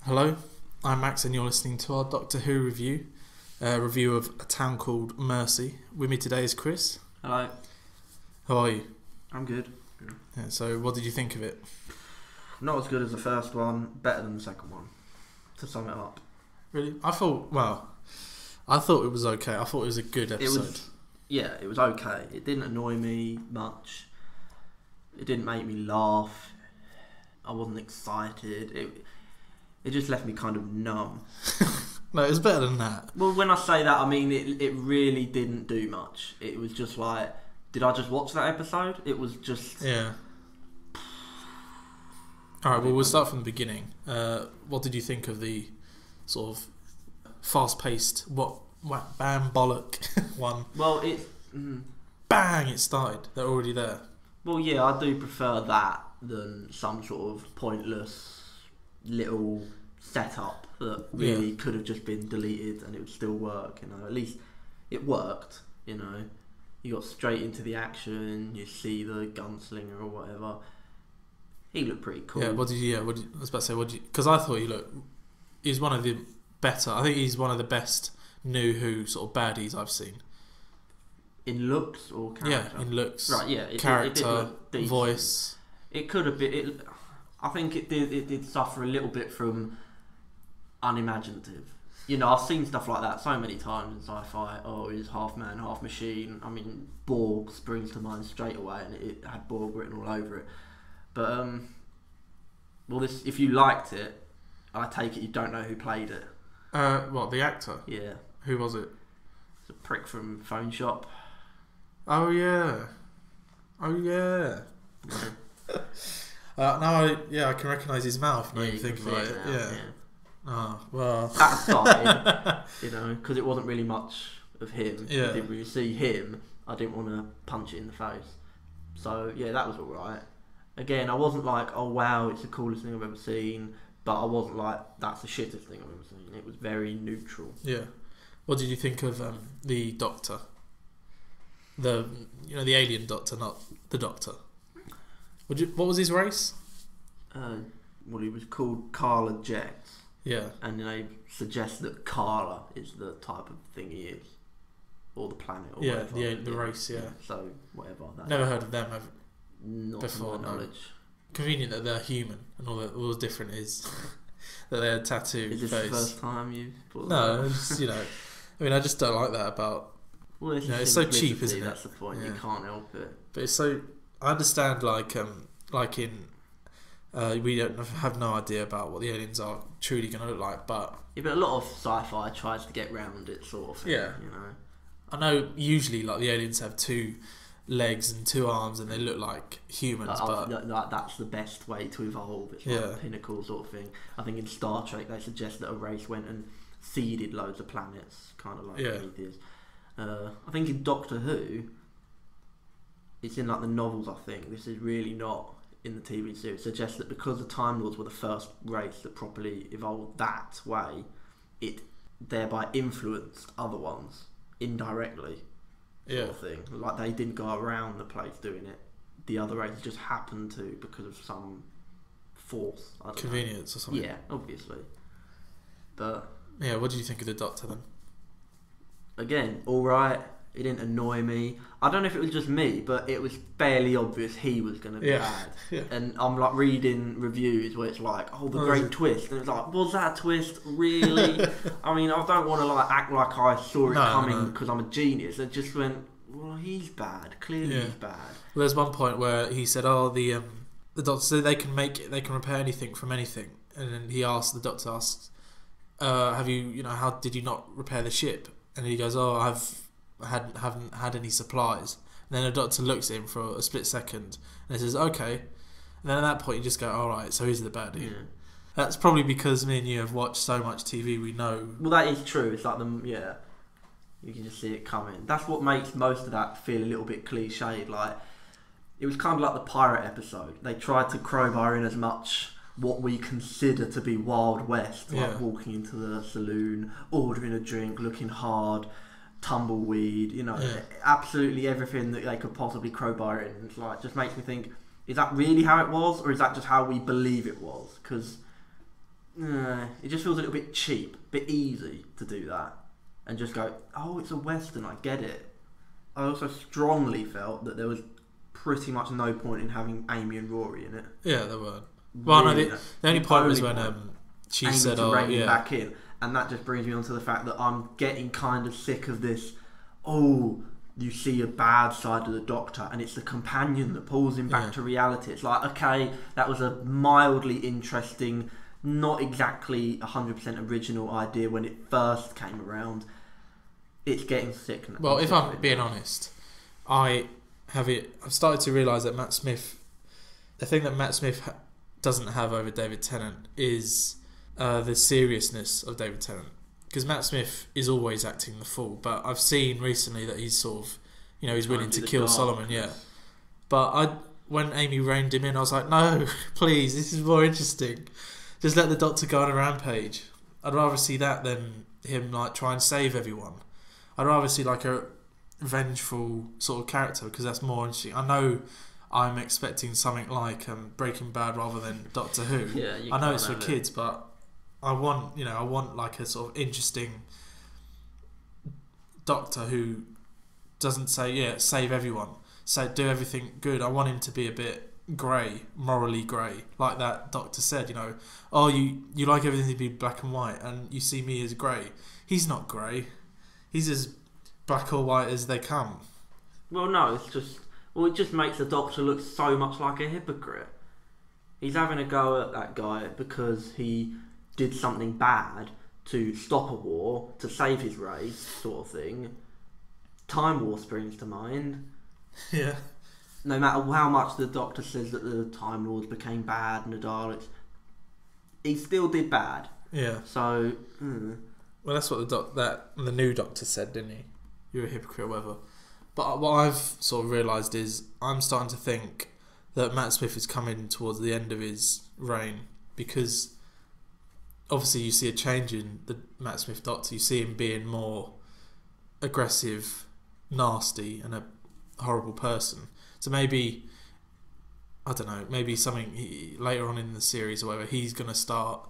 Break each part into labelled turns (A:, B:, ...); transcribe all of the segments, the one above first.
A: Hello, I'm Max and you're listening to our Doctor Who review, a review of A Town Called Mercy. With me today is Chris.
B: Hello.
A: How are you?
B: I'm good.
A: Yeah, so what did you think of it?
B: Not as good as the first one, better than the second one, to sum it up.
A: Really? I thought it was okay. I thought it was a good episode.
B: It was okay. It didn't annoy me much. It didn't make me laugh. I wasn't excited. It just left me kind of numb.
A: No, it was better than that.
B: Well, when I say that, I mean it really didn't do much. It was just like, did I just watch that episode? It was just...
A: Yeah. Alright, well, we'll start from the beginning. What did you think of the sort of fast-paced, bam, bollock one?
B: Well,
A: Bang, it started. They're already there.
B: Well, yeah, I do prefer that than some sort of pointless little setup that really could have just been deleted and it would still work. You know, at least it worked. You know, you got straight into the action. You see the gunslinger or whatever. He looked pretty cool.
A: Yeah. I was about to say, because I thought he's one of the better. I think he's one of the best new Who sort of baddies I've seen.
B: In looks or character?
A: Yeah, in looks.
B: Right, yeah.
A: Character, voice.
B: It could have been... I think it did suffer a little bit from unimaginative. You know, I've seen stuff like that so many times in sci-fi. Oh, he's half man, half machine. I mean, Borg springs to mind straight away, and it had Borg written all over it. But, well, this, if you liked it, I take it you don't know who played it.
A: What, the actor?
B: Yeah.
A: Who was it?
B: It's a prick from Phone Shop.
A: Oh, yeah. Now I can recognise his mouth now you think about it. Yeah. Oh, well.
B: That started, you know, because it wasn't really much of him.
A: Yeah.
B: I didn't really see him. I didn't want to punch it in the face. So, yeah, that was alright. Again, I wasn't like, oh wow, it's the coolest thing I've ever seen. But I wasn't like, that's the shittest thing I've ever seen. It was very neutral.
A: Yeah. What did you think of the Doctor? The alien Doctor, not the Doctor. What was his race?
B: Well, he was called Carla Jex.
A: Yeah.
B: And they suggest that Carla is the type of thing he is. Or the planet, or whatever.
A: The race, yeah.
B: So, whatever.
A: Never heard of them
B: Not
A: before,
B: to my knowledge.
A: Convenient that they're human and all that's different is that they're tattooed
B: face. Is this the first time you've put
A: No, it's, I just don't like that about...
B: Well,
A: it's so cheap, isn't it?
B: That's the point. Yeah. You can't help it.
A: But it's so... I understand, like in... we don't have no idea about what the aliens are truly going to look like, but...
B: Yeah, but a lot of sci-fi tries to get round it, sort of thing,
A: yeah.
B: You know?
A: I know usually, like, the aliens have 2 legs and 2 arms and they look like humans,
B: like that's the best way to evolve. It's like a pinnacle sort of thing. I think in Star Trek they suggest that a race went and seeded loads of planets, kind of like Prometheus. I think in Doctor Who, it's in like the novels, I think, this is really not in the TV series, suggests that because the Time Lords were the first race that properly evolved that way, it thereby influenced other ones indirectly. Sort of thing. Like they didn't go around the place doing it. The other races just happened to because of some force.
A: Convenience or something.
B: Yeah, obviously. But
A: yeah, what did you think of the Doctor then?
B: Again, alright. It didn't annoy me. I don't know if it was just me, but it was fairly obvious he was going to be bad. Yeah. And I'm like reading reviews where it's like, oh, the great twist. And it's like, was that a twist? Really? I mean, I don't want to like act like I saw it coming because I'm a genius. It just went, well, he's bad. Clearly he's bad.
A: Well, there's one point where he said, oh, the Doctor said they can repair anything from anything. And then the Doctor asks, have you, how did you not repair the ship? And he goes, oh, haven't had any supplies. And then the Doctor looks at him for a split second and he says, okay. And then at that point you just go, alright, so he's the baddie. Yeah. That's probably because me and you have watched so much TV, we know.
B: Well, that is true. It's like you can just see it coming. That's what makes most of that feel a little bit cliched. Like, it was kind of like the pirate episode. They tried to crowbar in as much what we consider to be Wild West, like walking into the saloon, ordering a drink, looking hard, tumbleweed, absolutely everything that they could possibly crowbar in. It's like, just makes me think, is that really how it was, or is that just how we believe it was? Because it it just feels a little bit cheap, a bit easy to do that, and just go, oh, it's a Western, I get it. I also strongly felt that there was pretty much no point in having Amy and Rory in it.
A: Yeah, there weren't. Well,
B: really,
A: no, the only point was when she
B: Amy
A: said,
B: to rein him
A: yeah.
B: back in. And that just brings me on to the fact that I'm getting kind of sick of this, oh, you see a bad side of the Doctor and it's the companion that pulls him back to reality. It's like, okay, that was a mildly interesting, not exactly 100% original idea when it first came around. It's getting sick now.
A: Well, if I'm being honest, I've started to realise that Matt Smith, the thing that Matt Smith doesn't have over David Tennant is the seriousness of David Tennant. Because Matt Smith is always acting the fool, but I've seen recently that he's sort of, he's willing to kill Solomon, yeah. But when Amy reined him in, I was like, no, please, this is more interesting. Just let the Doctor go on a rampage. I'd rather see that than him like try and save everyone. I'd rather see like a vengeful sort of character, because that's more interesting. I know I'm expecting something like Breaking Bad rather than Doctor Who.
B: Yeah,
A: I know it's for kids, but I want like a sort of interesting Doctor who doesn't say, save everyone, do everything good. I want him to be a bit grey, morally grey, like that Doctor said, oh, you like everything to be black and white, and you see me as grey. He's not grey. He's as black or white as they come.
B: Well, no, it just makes the Doctor look so much like a hypocrite. He's having a go at that guy because he did something bad to stop a war, to save his race, sort of thing. Time War springs to mind.
A: Yeah.
B: No matter how much the Doctor says that the Time Lords became bad and the Daleks, he still did bad.
A: Yeah.
B: So,
A: well, that's what the new Doctor said, didn't he? You're a hypocrite or whatever. But what I've sort of realised is I'm starting to think that Matt Smith is coming towards the end of his reign, because obviously you see a change in the Matt Smith Doctor. You see him being more aggressive, nasty, and a horrible person. So maybe, I don't know, maybe something later on in the series or whatever, he's going to start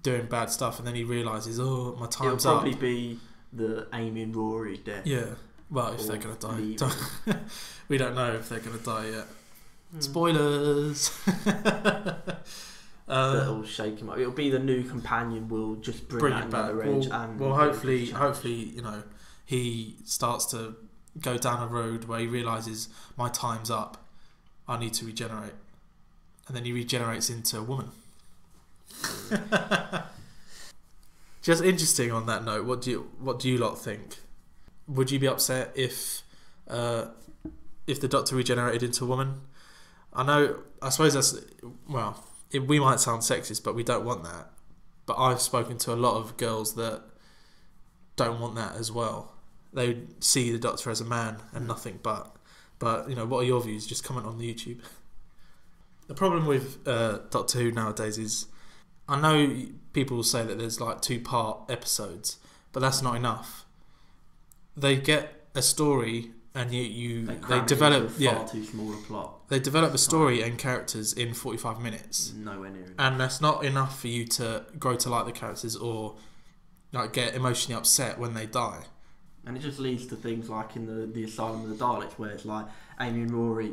A: doing bad stuff, and then he realises, oh, my time's up.
B: It'll probably be the Amy and Rory death.
A: Yeah, well, if they're going to die. We don't know if they're going to die yet. Spoilers!
B: That'll shake him up. It'll be the new companion will just bring out another edge.
A: Well, hopefully, he starts to go down a road where he realises my time's up. I need to regenerate, and then he regenerates into a woman. Just interesting on that note. What do you lot think? Would you be upset if the Doctor regenerated into a woman? I suppose that's, well, we might sound sexist, but we don't want that. But I've spoken to a lot of girls that don't want that as well. They see the Doctor as a man and nothing but. But, what are your views? Just comment on the YouTube. The problem with Doctor Who nowadays is, I know people will say that there's like 2-part episodes, but that's not enough. They get a story and they develop
B: far too small a plot.
A: They develop a story and characters in 45 minutes.
B: Nowhere near enough.
A: And that's not enough for you to grow to like the characters or like get emotionally upset when they die.
B: And it just leads to things like in the Asylum of the Daleks, where it's like Amy and Rory,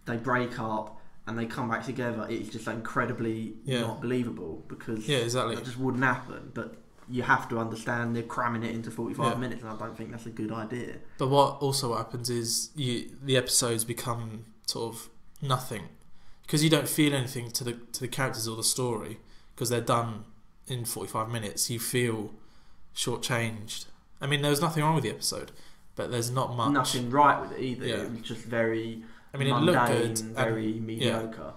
B: they break up and they come back together. It's just incredibly not believable, because that just wouldn't happen. But you have to understand they're cramming it into 45 minutes, and I don't think that's a good idea.
A: But what happens is the episodes become sort of nothing, because you don't feel anything to the characters or the story, because they're done in 45 minutes. You feel shortchanged. I mean, there was nothing wrong with the episode, but there's not much.
B: Nothing right with it either.
A: Yeah.
B: It was just very mundane,
A: it looked good,
B: very mediocre.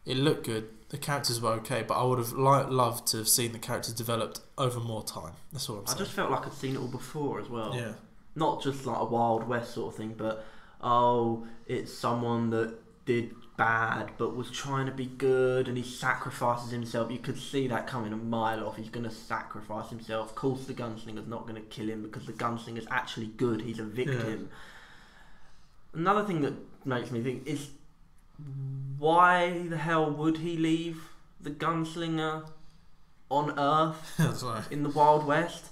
A: Yeah, it looked good. The characters were okay, but I would have loved to have seen the characters developed over more time. That's all I'm saying.
B: I just felt like I'd seen it all before as well.
A: Yeah.
B: Not just like a Wild West sort of thing, but it's someone that did bad but was trying to be good, and he sacrifices himself. You could see that coming a mile off. He's going to sacrifice himself. Of course the gunslinger's not going to kill him, because the gunslinger's actually good. He's a victim. Yeah. Another thing that makes me think is, why the hell would he leave the gunslinger on Earth
A: That's right.
B: in the Wild West,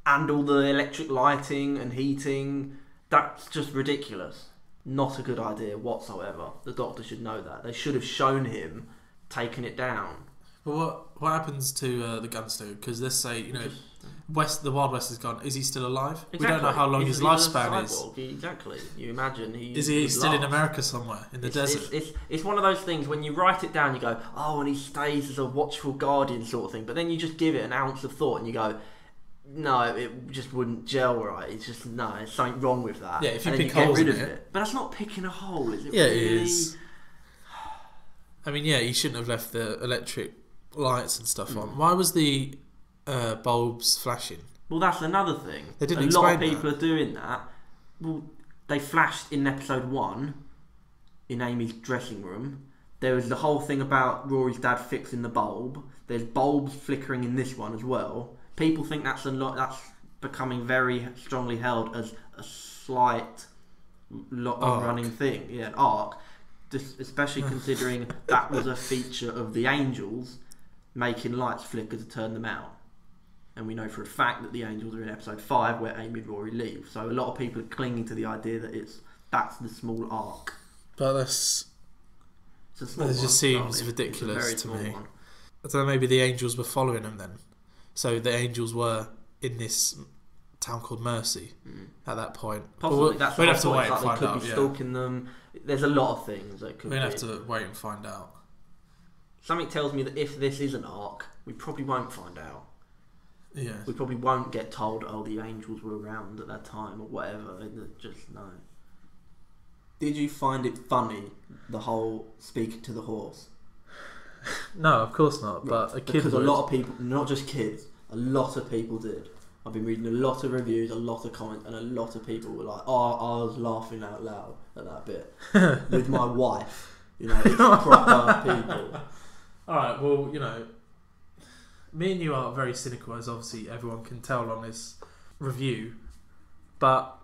B: and all the electric lighting and heating. That's just ridiculous. Not a good idea whatsoever. The Doctor should know that. They should have shown him taking it down.
A: But what happens to the Gunstone? Because let's say, the Wild West is gone. Is he still alive?
B: Exactly.
A: We don't know how long his lifespan is.
B: Exactly. You imagine
A: is he still in America somewhere in the desert?
B: It's one of those things when you write it down, you go, oh, and he stays as a watchful guardian sort of thing. But then you just give it an ounce of thought and you go, no, it just wouldn't gel right. It's just, no, there's something wrong with that.
A: Yeah, if you
B: and
A: pick
B: then you
A: holes
B: get rid
A: in
B: of it. But that's not picking a hole, is it?
A: Yeah,
B: really?
A: it is. I mean, yeah, he shouldn't have left the electric lights and stuff on. Why was the bulbs flashing?
B: Well, that's another thing.
A: They didn't
B: a lot of
A: explain
B: people
A: that.
B: are doing that. Well, they flashed in episode 1 in Amy's dressing room. There was the whole thing about Rory's dad fixing the bulb. There's bulbs flickering in this one as well. People think that's becoming very strongly held as a slight running thing. Yeah, an arc. Especially considering that was a feature of the Angels making lights flicker to turn them out. And we know for a fact that the Angels are in episode 5 where Amy and Rory leave. So a lot of people are clinging to the idea that that's the small arc.
A: But it just seems ridiculous to me.
B: One.
A: I don't know, maybe the Angels were following them then. So the Angels were in this town called Mercy at that point.
B: Possibly. That's
A: we'd have to wait and
B: find out. They could be stalking them. There's a lot of things that could be.
A: We'd have to wait and find out.
B: Something tells me that if this is an arc, we probably won't find out.
A: Yeah.
B: We probably won't get told, oh, the Angels were around at that time or whatever. Just no. Did you find it funny, the whole speaking to the horse?
A: No, of course not. But a kid
B: because
A: would.
B: A lot of people, not just kids, a lot of people did. I've been reading a lot of reviews, a lot of comments, and a lot of people were like, "Oh, I was laughing out loud at that bit with my wife." It's proper people.
A: All right. Well, me and you are very cynical, as obviously everyone can tell on this review. But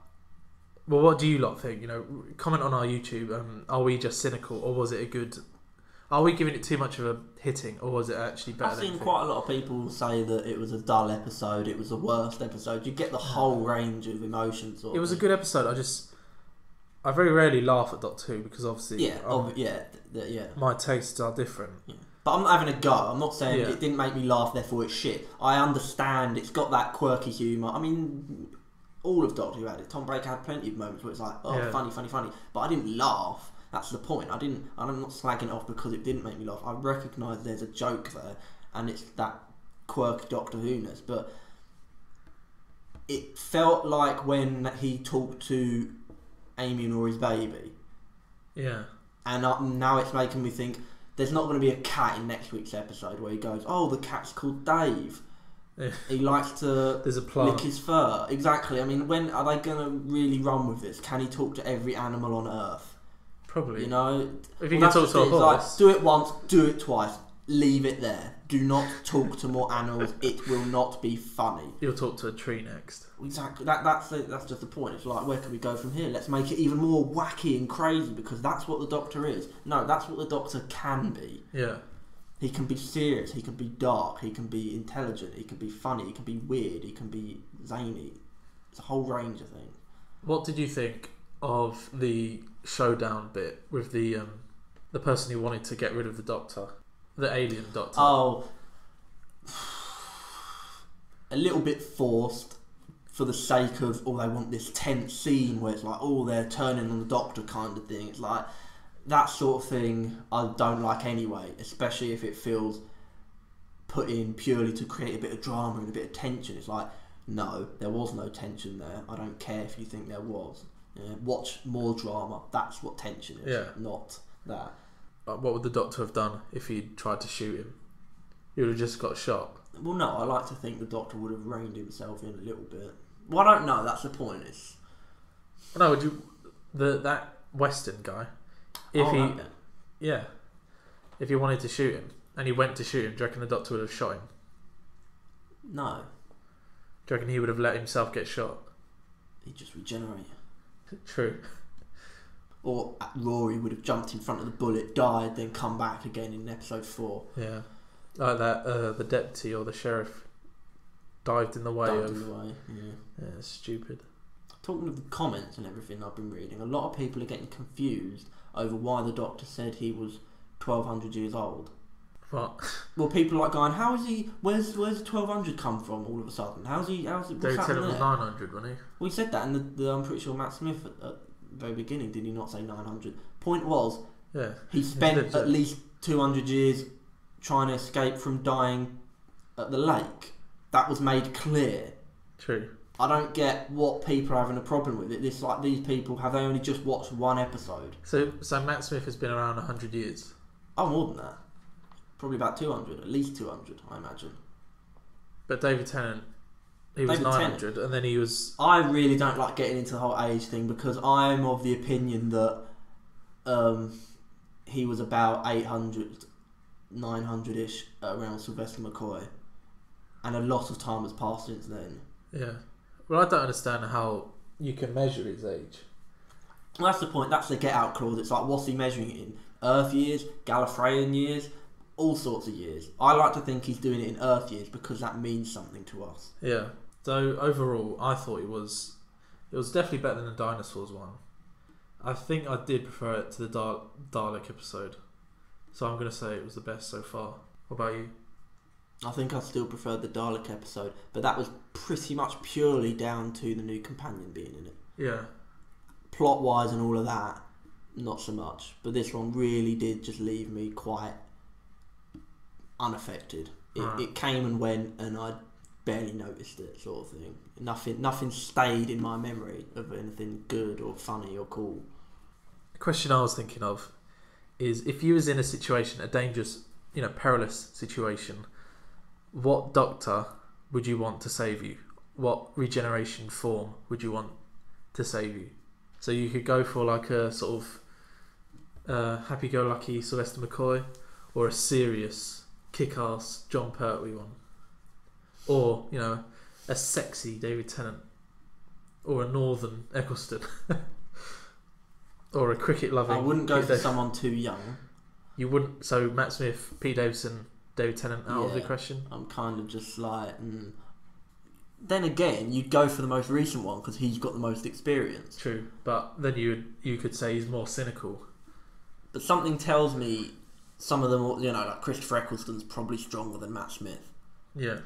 A: what do you lot think? Comment on our YouTube. Are we just cynical, or was it a good? Are we giving it too much of a hitting, or was it actually better?
B: I've seen quite a lot of people say that it was a dull episode, it was the worst episode. You get the whole range of emotions.
A: It was a good episode. I very rarely laugh at Doctor Who because obviously, my tastes are different. Yeah.
B: But I'm not having a go. I'm not saying it didn't make me laugh, therefore it's shit. I understand it's got that quirky humour. I mean, all of Doctor Who had it. Tom Baker had plenty of moments where it's like, funny. But I didn't laugh. That's the point. I'm not slagging it off because it didn't make me laugh. I recognise there's a joke there, and it's that quirky Doctor Who-ness. But it felt like when he talked to Amy and Rory's baby.
A: Yeah.
B: And now it's making me think there's not going to be a cat in next week's episode where he goes, "Oh, the cat's called Dave. Yeah. He likes to lick his fur." Exactly. I mean, when are they going to really run with this? Can he talk to every animal on Earth?
A: Probably.
B: If you can talk to a horse, do it once, do it twice, leave it there. Do not talk to more animals. It will not be funny.
A: You'll talk to a tree next.
B: Exactly. That's just the point. It's like, where can we go from here? Let's make it even more wacky and crazy because that's what the Doctor is. No, that's what the Doctor can be.
A: Yeah.
B: He can be serious. He can be dark. He can be intelligent. He can be funny. He can be weird. He can be zany. It's a whole range of things.
A: What did you think of the showdown bit with the person who wanted to get rid of the Doctor, the alien Doctor?
B: Oh, a little bit forced for the sake of, they want this tense scene where it's like, they're turning on the Doctor kind of thing. It's like that sort of thing I don't like anyway, especially if it feels put in purely to create a bit of drama and a bit of tension. It's like, no, there was no tension there. I don't care if you think there was. Watch more drama. That's what tension is, not that.
A: What would the Doctor have done if he'd tried to shoot him? He would have just got shot.
B: Well, no, I like to think the Doctor would have reined himself in a little bit. Well, I don't know. That's the point.
A: No, would you that Western guy? If he wanted to shoot him and he went to shoot him, do you reckon the Doctor would have shot him?
B: No.
A: Do you reckon he would have let himself get shot?
B: He'd just regenerate.
A: True.
B: Or Rory would have jumped in front of the bullet, died, then come back again in episode 4.
A: Yeah. Like that, the deputy or the sheriff dived in the way Yeah, it's stupid.
B: Talking of the comments and everything I've been reading, a lot of people are getting confused over why the Doctor said he was 1,200 years old.
A: What?
B: Well, people are like going, how is he? Where's 1,200 come from all of a sudden? How's it?
A: David Tennant was 900, wasn't he?
B: Well, he said that, and I'm pretty sure Matt Smith at the very beginning, did he not say 900? Point was, he spent at least 200 years trying to escape from dying at the lake. That was made clear.
A: True.
B: I don't get what people are having a problem with it. It's like these people, have they only just watched one episode?
A: So Matt Smith has been around 100 years.
B: Oh, more than that. Probably about 200, at least 200, I imagine.
A: But David Tennant, he was 900, and then he was...
B: I really don't like getting into the whole age thing, because I'm of the opinion that he was about 800, 900-ish around Sylvester McCoy, and a lot of time has passed since then.
A: Yeah. Well, I don't understand how you can measure his age.
B: Well, that's the point. That's the get-out clause. It's like, what's he measuring it in? Earth years? Gallifreyan years? All sorts of years. I like to think he's doing it in Earth years because that means something to us.
A: Yeah. So overall, I thought it was definitely better than the dinosaurs one. I think I did prefer it to the Dalek episode. So I'm going to say it was the best so far. What about you?
B: I think I still preferred the Dalek episode, but that was pretty much purely down to the new companion being in it.
A: Yeah.
B: Plot-wise and all of that, not so much. But this one really did just leave me quite unaffected. It came and went, and I barely noticed it, sort of thing. Nothing stayed in my memory of anything good or funny or cool.
A: The question I was thinking of is, if you was in a situation, a dangerous, perilous situation, what Doctor would you want to save you? What regeneration form would you want to save you? So you could go for like a sort of happy-go-lucky Sylvester McCoy, or a serious kick-ass John Pertwee one, or a sexy David Tennant, or a northern Eccleston, or a cricket-loving.
B: I wouldn't go for someone too young.
A: You wouldn't. So Matt Smith, Pete Davidson, David Tennant out of the question.
B: I'm kind of just like. Then again, you'd go for the most recent one because he's got the most experience.
A: True, but then you could say he's more cynical.
B: But something tells me some of them, like Christopher Eccleston's probably stronger than Matt Smith.
A: Yeah.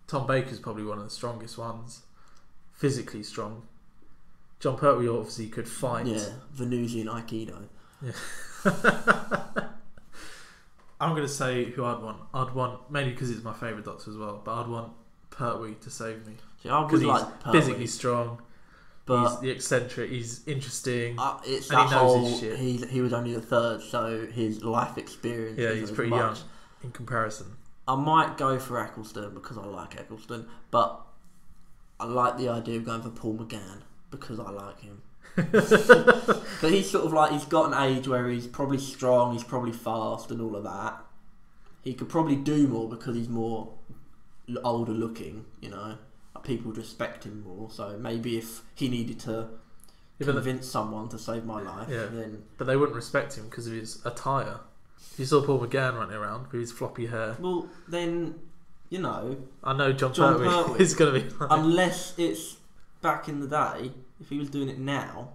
A: Tom Baker's probably one of the strongest ones. Physically strong. John Pertwee obviously could fight.
B: Yeah, Venusian Aikido.
A: Yeah. I'm going to say who I'd want. I'd want, mainly because it's my favourite Doctor as well, but I'd want Pertwee to save me.
B: See, I would like Pertwee.
A: Physically strong. But he's the eccentric. He's interesting.
B: It's
A: and
B: that
A: he knows
B: whole.
A: his shit.
B: He was only the third, so his life experience.
A: Yeah, he's pretty young in comparison.
B: I might go for Eccleston because I like Eccleston, but I like the idea of going for Paul McGann because I like him. But he's sort of like, he's got an age where he's probably strong, he's probably fast, and all of that. He could probably do more because he's more older looking. People would respect him more, so maybe if he needed to convince someone to save my life, then...
A: But they wouldn't respect him because of his attire. If you saw Paul McGann running around with his floppy hair...
B: Well, then,
A: I know John Pertwee is going to be...
B: Unless it's back in the day, if he was doing it now,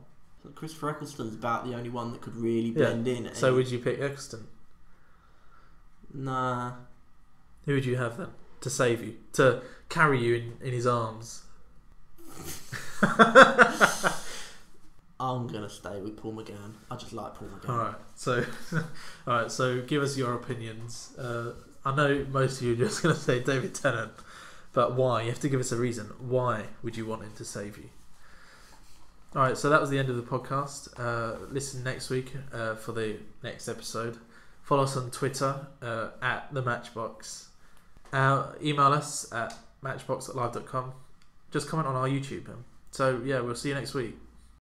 B: Christopher Eccleston's about the only one that could really blend in.
A: So would you pick Eccleston?
B: Nah.
A: Who would you have then? To save you, to carry you in his arms.
B: I'm gonna stay with Paul McGann. I just like Paul McGann.
A: All right. So give us your opinions. I know most of you are just gonna say David Tennant, but why? You have to give us a reason. Why would you want him to save you? All right. So that was the end of the podcast. Listen next week for the next episode. Follow us on Twitter at the Matchbox. Email us at matchbox@live.com. Just comment on our YouTube. So yeah, we'll see you next week.